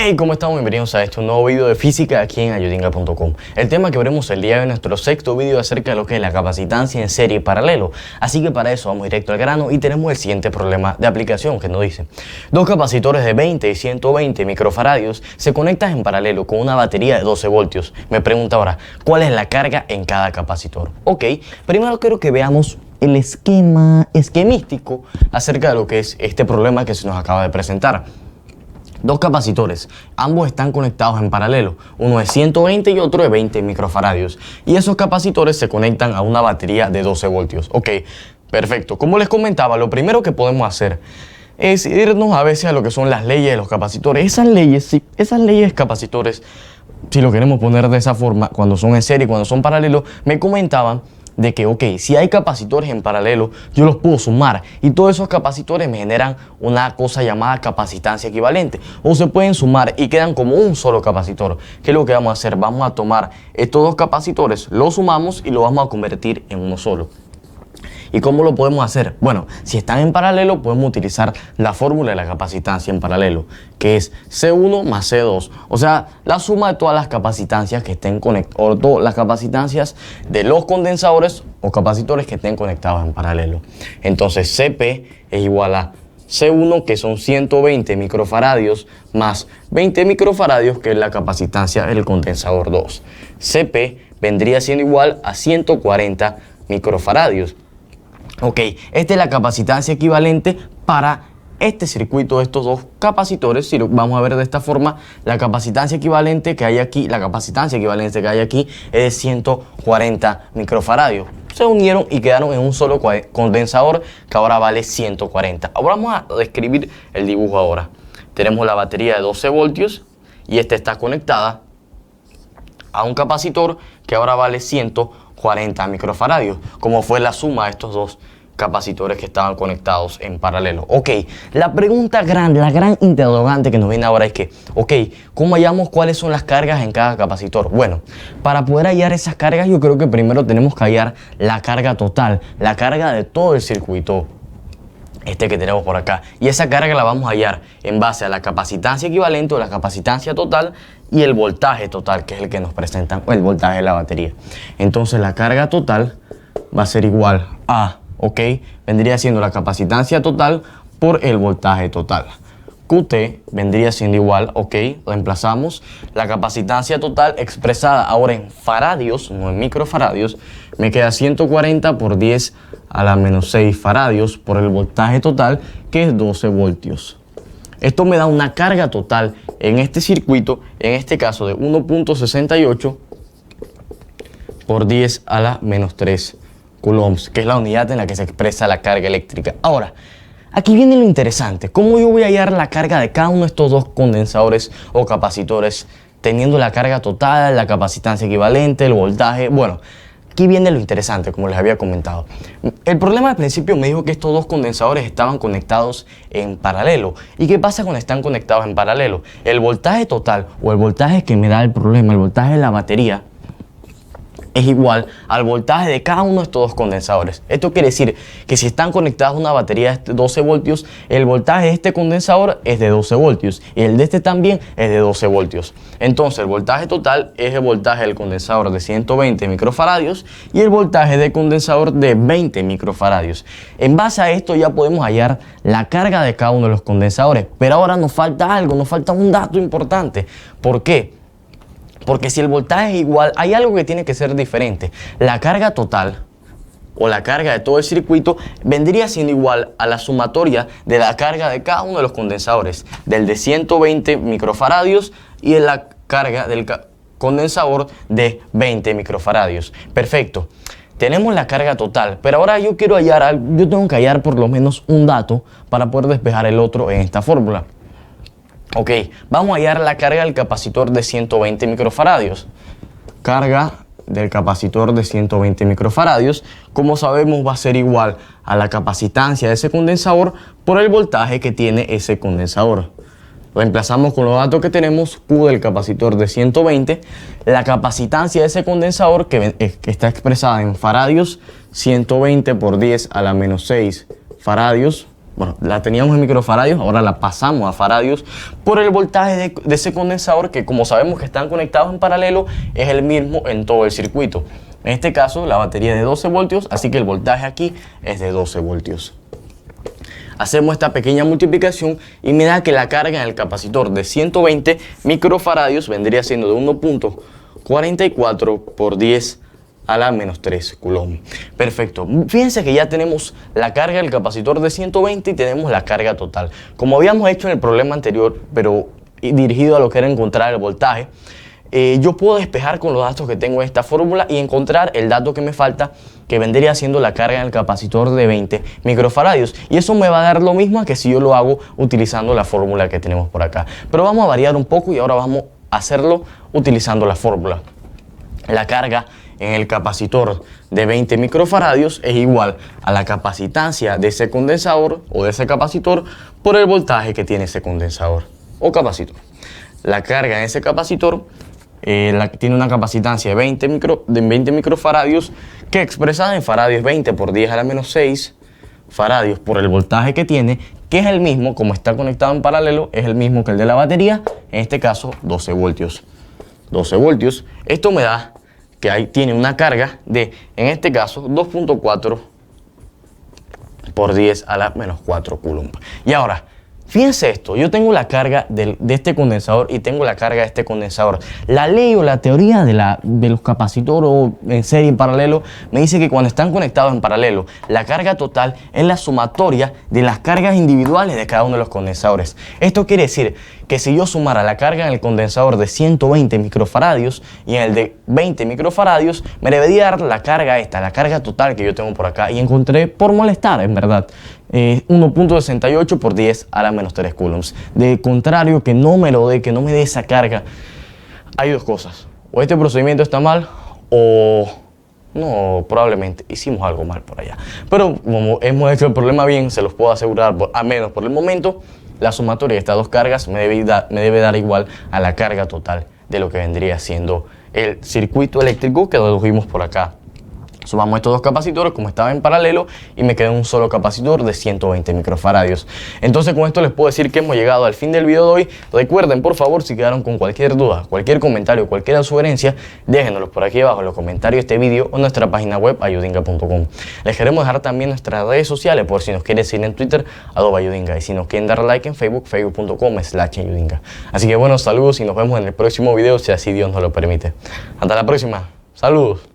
Hey, ¿cómo estamos? Bienvenidos a este nuevo video de física aquí en ayudinga.com. El tema que veremos el día de hoy en nuestro sexto video acerca de lo que es la capacitancia en serie y paralelo. Así que para eso vamos directo al grano y tenemos el siguiente problema de aplicación que nos dice: dos capacitores de 20 y 120 microfaradios se conectan en paralelo con una batería de 12 voltios. Me pregunta ahora, ¿cuál es la carga en cada capacitor? Ok, primero quiero que veamos el esquemístico acerca de lo que es este problema que se nos acaba de presentar. Dos capacitores, ambos están conectados en paralelo, uno de 120 y otro de 20 microfaradios, y esos capacitores se conectan a una batería de 12 voltios. Ok, perfecto. Como les comentaba, lo primero que podemos hacer es irnos a veces a lo que son las leyes de los capacitores. Esas leyes capacitores, si lo queremos poner de esa forma, cuando son en serie y cuando son paralelos, me comentaban de que, ok, si hay capacitores en paralelo, yo los puedo sumar y todos esos capacitores me generan una cosa llamada capacitancia equivalente, o se pueden sumar y quedan como un solo capacitor. ¿Qué es lo que vamos a hacer? Vamos a tomar estos dos capacitores, los sumamos y los vamos a convertir en uno solo. ¿Y cómo lo podemos hacer? Bueno, si están en paralelo podemos utilizar la fórmula de la capacitancia en paralelo, que es C1 más C2. O sea, la suma de todas las capacitancias que estén conectadas, o todas las capacitancias de los condensadores o capacitores que estén conectados en paralelo. Entonces CP es igual a C1, que son 120 microfaradios, más 20 microfaradios, que es la capacitancia del condensador 2. CP vendría siendo igual a 140 microfaradios. Ok, esta es la capacitancia equivalente para este circuito de estos dos capacitores. Si lo vamos a ver de esta forma, la capacitancia equivalente que hay aquí, es de 140 microfaradios. Se unieron y quedaron en un solo condensador que ahora vale 140. Ahora vamos a describir el dibujo ahora. Tenemos la batería de 12 voltios y esta está conectada a un capacitor que ahora vale 140 microfaradios, como fue la suma de estos dos capacitores que estaban conectados en paralelo. Ok, la pregunta grande, la gran interrogante que nos viene ahora es que, ok, ¿cómo hallamos cuáles son las cargas en cada capacitor? Bueno, para poder hallar esas cargas, yo creo que primero tenemos que hallar la carga total, la carga de todo el circuito que tenemos por acá, y esa carga la vamos a hallar en base a la capacitancia equivalente o la capacitancia total y el voltaje total, que es el que nos presentan, o el voltaje de la batería. Entonces la carga total va a ser igual a, ok, vendría siendo la capacitancia total por el voltaje total. QT vendría siendo igual, ok, reemplazamos la capacitancia total expresada ahora en faradios, no en microfaradios, me queda 140 por 10 a la menos 6 faradios por el voltaje total, que es 12 voltios. Esto me da una carga total en este circuito, en este caso de 1.68 por 10 a la menos 3 coulombs, que es la unidad en la que se expresa la carga eléctrica. Ahora, aquí viene lo interesante. ¿Cómo yo voy a hallar la carga de cada uno de estos dos condensadores o capacitores, teniendo la carga total, la capacitancia equivalente, el voltaje? Bueno, aquí viene lo interesante, como les había comentado. El problema al principio me dijo que estos dos condensadores estaban conectados en paralelo. ¿Y qué pasa cuando están conectados en paralelo? El voltaje total, o el voltaje que me da el problema, el voltaje de la batería, es igual al voltaje de cada uno de estos dos condensadores. Esto quiere decir que si están conectados a una batería de 12 voltios, el voltaje de este condensador es de 12 voltios y el de este también es de 12 voltios. Entonces el voltaje total es el voltaje del condensador de 120 microfaradios y el voltaje del condensador de 20 microfaradios. En base a esto ya podemos hallar la carga de cada uno de los condensadores, pero ahora nos falta algo, nos falta un dato importante. ¿Por qué? Porque si el voltaje es igual, hay algo que tiene que ser diferente. La carga total o la carga de todo el circuito vendría siendo igual a la sumatoria de la carga de cada uno de los condensadores, del de 120 microfaradios y de la carga del condensador de 20 microfaradios. Perfecto. Tenemos la carga total, pero ahora yo tengo que hallar por lo menos un dato para poder despejar el otro en esta fórmula. Ok, vamos a hallar la carga del capacitor de 120 microfaradios. Carga del capacitor de 120 microfaradios, como sabemos, va a ser igual a la capacitancia de ese condensador por el voltaje que tiene ese condensador. Reemplazamos con los datos que tenemos: Q del capacitor de 120, la capacitancia de ese condensador que está expresada en faradios, 120 por 10 a la menos 6 faradios, bueno, la teníamos en microfaradios, ahora la pasamos a faradios por el voltaje de ese condensador que, como sabemos que están conectados en paralelo, es el mismo en todo el circuito. En este caso la batería es de 12 voltios, así que el voltaje aquí es de 12 voltios. Hacemos esta pequeña multiplicación y me da que la carga en el capacitor de 120 microfaradios vendría siendo de 1.44 por 10 a la menos 3 coulomb. Perfecto. Fíjense que ya tenemos la carga del capacitor de 120 y tenemos la carga total. Como habíamos hecho en el problema anterior, pero dirigido a lo que era encontrar el voltaje, yo puedo despejar con los datos que tengo en esta fórmula y encontrar el dato que me falta, que vendría siendo la carga en el capacitor de 20 microfaradios. Y eso me va a dar lo mismo a que si yo lo hago utilizando la fórmula que tenemos por acá. Pero vamos a variar un poco y ahora vamos a hacerlo utilizando la fórmula. La carga en el capacitor de 20 microfaradios es igual a la capacitancia de ese condensador o de ese capacitor por el voltaje que tiene ese condensador o capacitor. La carga en ese capacitor tiene una capacitancia de 20 microfaradios que expresada en faradios 20 por 10 a la menos 6 faradios por el voltaje que tiene, que es el mismo, como está conectado en paralelo, es el mismo que el de la batería, en este caso 12 voltios. 12 voltios, esto me da que ahí tiene una carga de, en este caso, 2.4 por 10 a la menos 4 coulomb. Y ahora, fíjense esto, yo tengo la carga de este condensador y tengo la carga de este condensador. La ley o la teoría de los capacitores en serie y en paralelo me dice que cuando están conectados en paralelo, la carga total es la sumatoria de las cargas individuales de cada uno de los condensadores. Esto quiere decir que si yo sumara la carga en el condensador de 120 microfaradios y en el de 20 microfaradios, me debería dar la carga esta, la carga total que yo tengo por acá. Y encontré, por molestar, en verdad, 1.68 por 10 a la menos 3 coulombs. De contrario, que no me lo dé, que no me dé esa carga, hay dos cosas. O este procedimiento está mal o no, probablemente hicimos algo mal por allá. Pero como hemos hecho el problema bien, se los puedo asegurar, a menos por el momento, la sumatoria de estas dos cargas me debe dar igual a la carga total de lo que vendría siendo el circuito eléctrico que dedujimos por acá. Sumamos estos dos capacitores como estaba en paralelo y me queda un solo capacitor de 120 microfaradios. Entonces con esto les puedo decir que hemos llegado al fin del video de hoy. Recuerden, por favor, si quedaron con cualquier duda, cualquier comentario, cualquier sugerencia, déjenoslos por aquí abajo en los comentarios de este video o en nuestra página web ayudinga.com. Les queremos dejar también nuestras redes sociales por si nos quieren seguir en Twitter, @ayudinga, y si nos quieren dar like en Facebook, facebook.com/ayudinga. Así que bueno, saludos y nos vemos en el próximo video si así Dios nos lo permite. Hasta la próxima. Saludos.